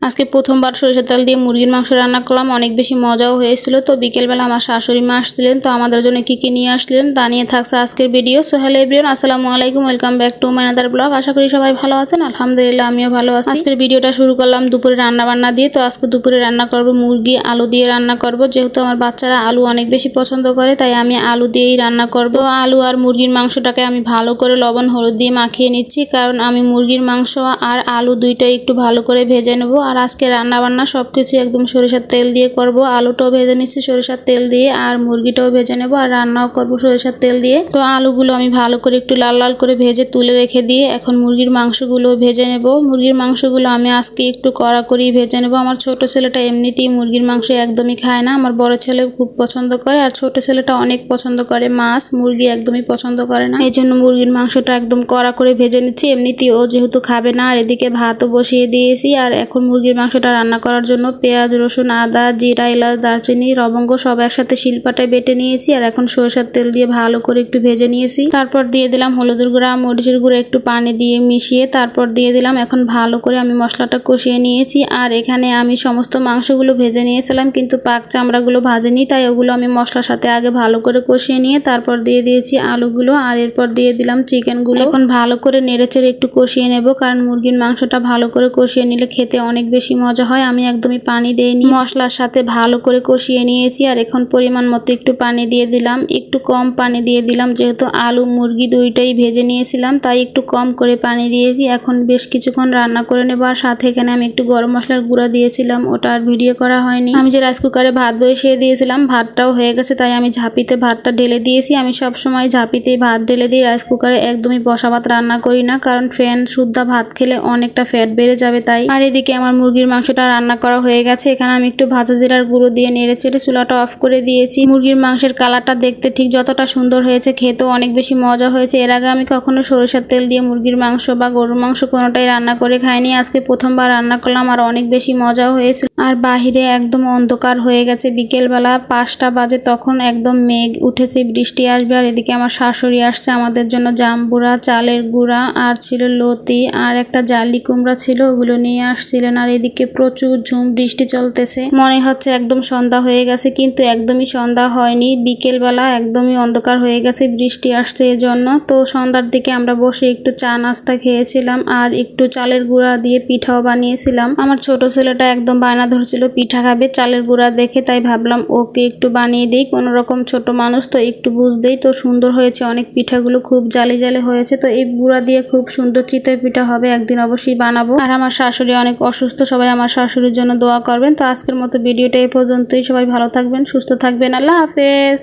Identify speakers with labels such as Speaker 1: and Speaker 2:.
Speaker 1: আজকে প্রথমবার সরিষার তেল দিয়ে মুরগির মাংস রান্না করলাম, অনেক বেশি মজাও হয়েছিল। তো বিকেলবেলা আমার শাশুড়ি মা আসছিলেন, তো আমাদের জন্য কি কি নিয়ে আসলেন তা নিয়ে থাকছে আজকের ভিডিও। সো হ্যালো এভরিওয়ান, আসসালামু আলাইকুম, welcome back to my other blog. আশা করি সবাই ভালো আছেন, আলহামদুলিল্লাহ আমিও ভালো আছি। আজকের ভিডিওটা শুরু করলাম দুপুরে রান্না বান্না দিয়ে। তো আজকে দুপুরে রান্না করব মুরগি আলু দিয়ে রান্না করব, যেহেতু আমার বাচ্চারা আলু অনেক বেশি পছন্দ করে তাই আমি আলু দিয়েই রান্না করব। আলু আর মুরগির মাংসটাকে আমি ভালো করে লবণ হলুদ দিয়ে মাখিয়ে নিচ্ছি, কারণ আমি মুরগির মাংস আর আলু দুইটাই একটু ভালো করে ভেজে নেব। আর আজকে রান্না বান্না সবকিছু একদম সরিষার তেল দিয়ে করব। আলুটাও ভেজে নিচ্ছি সরিষার তেল দিয়ে, আর মুরগিটাও ভেজে নেব, আর রান্নাও করব সরিষার তেল দিয়ে। তো আলুগুলো আমি ভালো করে একটু লাল লাল করে ভেজে তুলে রেখে দিয়ে এখন মুরগির মাংসগুলো ভেজে নেব। মুরগির মাংসগুলো আমি আজকে একটু কড়া করেই ভেজে নেব। আমার ছোট ছেলেটা এমনিতেই মুরগির মাংস একদমই খায় না, আমার বড় ছেলে খুব পছন্দ করে, আর ছোট ছেলেটা অনেক পছন্দ করে মাছ, মুরগি একদমই পছন্দ করে না। এই জন্য মুরগির মাংসটা একদম কড়া করে ভেজে নিচ্ছি। এমনিতেই ও যেহেতু খাবে না। আর এদিকে ভাতও বসিয়ে দিয়েছি। আর এখন মুরগির মাংসটা রান্না করার জন্য পেঁয়াজ, রসুন, আদা, জিরা, এলাচ, দারচিনি, লবঙ্গ সব একসাথে শিলপাটায় বেটে নিয়েছি। আর এখন সরিষার তেল দিয়ে ভালো করে একটু ভেজে নিয়েছি। তারপর দিয়ে দিলাম হলুদের গুঁড়া, মরিচের গুঁড়া একটু পানি দিয়ে মিশিয়ে তারপর দিয়ে দিলাম। এখন ভালো করে আমি মশলাটা কষিয়ে নিয়েছি। আর এখানে আমি সমস্ত মাংসগুলো ভেজে নিয়েছিলাম, কিন্তু পাক চামড়াগুলো ভাজেনি, তাই ওগুলো আমি মশলার সাথে আগে ভালো করে কষিয়ে নিয়ে তারপর দিয়ে দিয়েছি আলুগুলো, আর এরপর দিয়ে দিলাম চিকেনগুলো। এখন ভালো করে নেড়েচেড়ে একটু কষিয়ে নেব, কারণ মুরগির মাংসটা ভালো করে কষিয়ে নিলে খেতে অনেক বেশি মজা হয়। আমি একদমই পানি দেইনি, মশলার সাথে ভালো করে কষিয়ে নিয়েছি। আর এখন পরিমাণ মতো একটু পানি দিয়ে দিলাম, একটু কম পানি দিয়ে দিলাম, যেহেতু আলু মুরগি দুইটাই ভেজে নিয়েছিলাম তাই একটু কম করে পানি দিয়েছি। এখন বেশ কিছুক্ষণ রান্না করে নেব। আর সাথে এখানে আমি একটু গরম মশলার গুঁড়া দিয়েছিলাম, ওটা আর ভিডিও করা হয়নি। আমি যে রাইস কুকারে ভাত বসিয়ে দিয়েছিলাম, ভাতটাও হয়ে গেছে তাই আমি ঝাঁপিতে ভাতটা ঢেলে দিয়েছি। আমি সব সময় ঝাঁপিতেই ভাত ঢেলে দিই, রাইস কুকারে একদমই বসা ভাত রান্না করি না, কারণ ফ্যান শুদ্ধা ভাত খেলে অনেকটা ফ্যাট বেড়ে যাবে তাই। আর এদিকে আমার মুরগির মাংসটা রান্না করা হয়ে গেছে। এখানে আমি একটু ভাজা জিরার গুঁড়ো দিয়ে নেড়ে চেড়ে চুলাটা অফ করে দিয়েছি। মুরগির মাংসের কালারটা দেখতে ঠিক যতটা সুন্দর হয়েছে, খেতেও অনেক বেশি মজা হয়েছে। এর আগে আমি কখনো সরিষার তেল দিয়ে মুরগির মাংস বা গরুর মাংস কোনোটাই রান্না করে খাইনি, আজকে প্রথমবার রান্না করলাম, আর অনেক বেশি মজাও হয়েছিল। আর বাহিরে একদম অন্ধকার হয়ে গেছে, বিকেলবেলা 5টা বাজে, তখন একদম মেঘ উঠেছে, বৃষ্টি আসবে। আর এদিকে আমার শাশুড়ি আসছে আমাদের জন্য জাম্বুরা, চালের গুঁড়া, আর ছিল লতি, আর একটা জালি কুমড়া ছিল, ওগুলো নিয়ে আসছিলেন। আর এদিকে প্রচুর ঝুম বৃষ্টি চলতেছে, মনে হচ্ছে একদম সন্ধ্যা হয়ে গেছে, কিন্তু একদমই সন্ধ্যা হয়নি। বিকেলবেলা একদমই অন্ধকার হয়ে গেছে, বৃষ্টি আসছে এজন্য। তো সন্ধ্যার দিকে আমরা বসে একটু চা নাস্তা খেয়েছিলাম, আর একটু চালের গুঁড়া দিয়ে পিঠাও বানিয়েছিলাম। আমার ছোট ছেলেটা একদম বায়না ধরছিল পিঠা খাবে চালের গুঁড়া দেখে, তাই ভাবলাম ওকে একটু বানিয়ে দিই। কোনো রকম ছোট মানুষ তো একটু বুঝতেই। তো সুন্দর হয়েছে অনেক, পিঠাগুলো খুব জালি জালি হয়েছে। তো এই গুঁড়া দিয়ে খুব সুন্দর চিতই পিঠা হবে, একদিন অবশ্যই বানাবো। আর আমার শাশুড়ি অনেক অসুস্থ, সবাই আমার শাশুড়ির জন্য দোয়া করবেন। তো আজকের মতো ভিডিওটা এই পর্যন্তই। সবাই ভালো থাকবেন, সুস্থ থাকবেন, আল্লাহ হাফেজ।